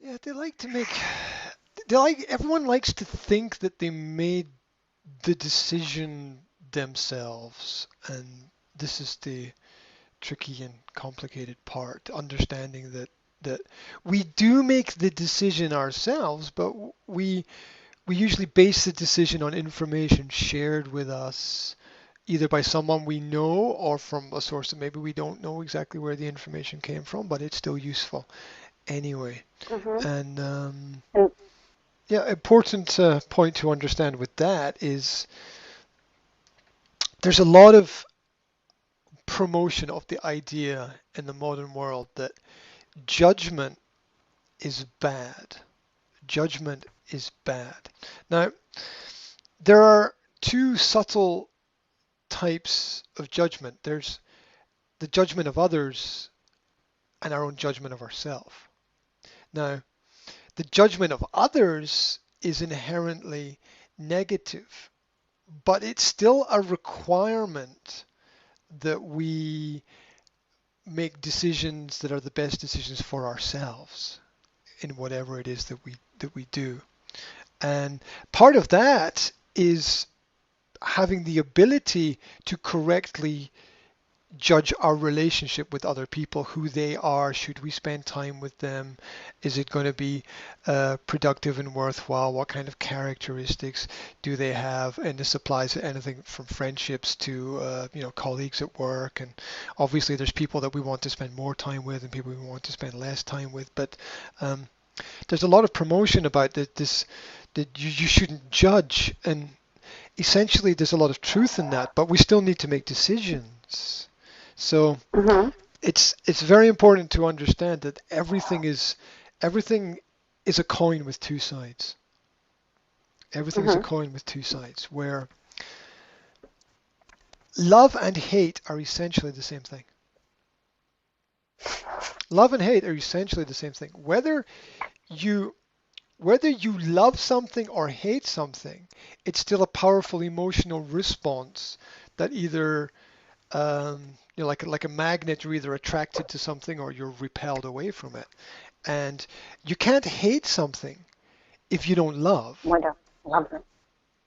Yeah, everyone likes to think that they made the decision themselves, and this is the tricky and complicated part, understanding that we do make the decision ourselves, but we usually base the decision on information shared with us either by someone we know or from a source that maybe we don't know exactly where the information came from, but it's still useful anyway. Mm-hmm. And And yeah, important point to understand with that is there's a lot of promotion of the idea in the modern world that judgment is bad. Judgment is bad. Now, there are two subtle types of judgment. There's the judgment of others and our own judgment of ourselves. Now, the judgment of others is inherently negative, but it's still a requirement that we make decisions that are the best decisions for ourselves in whatever it is that we do. And part of that is having the ability to correctly judge our relationship with other people, who they are, should we spend time with them, is it going to be productive and worthwhile, what kind of characteristics do they have, and this applies to anything from friendships to colleagues at work, and obviously there's people that we want to spend more time with and people we want to spend less time with, but um, there's a lot of promotion about this that you shouldn't judge, and essentially there's a lot of truth in that, but we still need to make decisions. So mm-hmm. it's very important to understand that everything is a coin with two sides. Everything is a Mm-hmm. coin with two sides, where love and hate are essentially the same thing. Love and hate are essentially the same thing. You whether you love something or hate something, it's still a powerful emotional response that either like a magnet, you're either attracted to something or you're repelled away from it. And you can't hate something if you don't love. Wonder. Love it.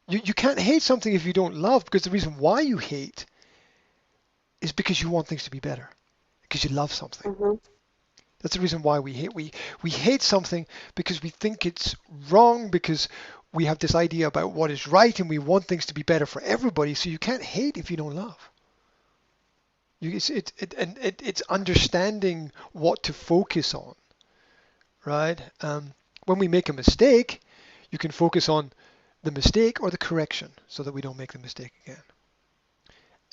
You can't hate something if you don't love, because the reason why you hate is because you want things to be better, because you love something. Mm-hmm. That's the reason why we hate. We hate something because we think it's wrong, because we have this idea about what is right and we want things to be better for everybody. So you can't hate if you don't love. It's understanding what to focus on, right? When we make a mistake, you can focus on the mistake or the correction so that we don't make the mistake again.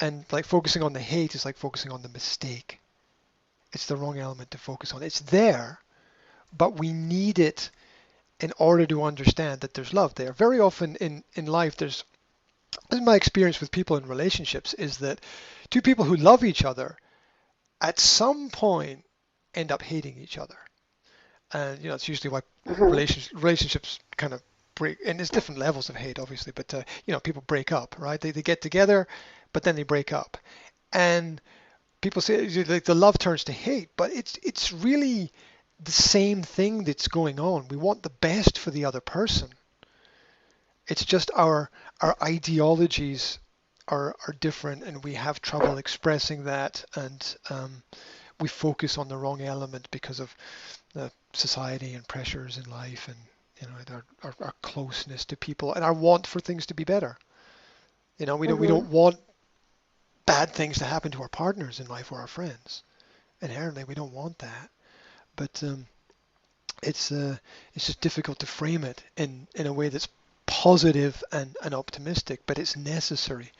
And like focusing on the hate is like focusing on the mistake. It's the wrong element to focus on. It's there, but we need it in order to understand that there's love there. Very often in life, this is my experience with people in relationships, is that two people who love each other at some point end up hating each other. And it's usually why Mm-hmm. relationships kind of break, and there's different levels of hate obviously, but people break up, right? They get together, but then they break up, and people say like the love turns to hate, but it's really the same thing that's going on. We want the best for the other person. It's just our ideologies are different, and we have trouble expressing that, and we focus on the wrong element because of the society and pressures in life, and our closeness to people and our want for things to be better. We don't Mm-hmm. want bad things to happen to our partners in life or our friends. Inherently, we don't want that. But it's just difficult to frame it in a way that's positive and optimistic. But it's necessary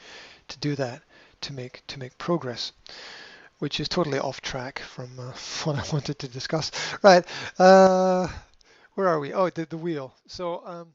to do that to make progress, which is totally off track from what I wanted to discuss. Right. Where are we? Oh, the wheel. So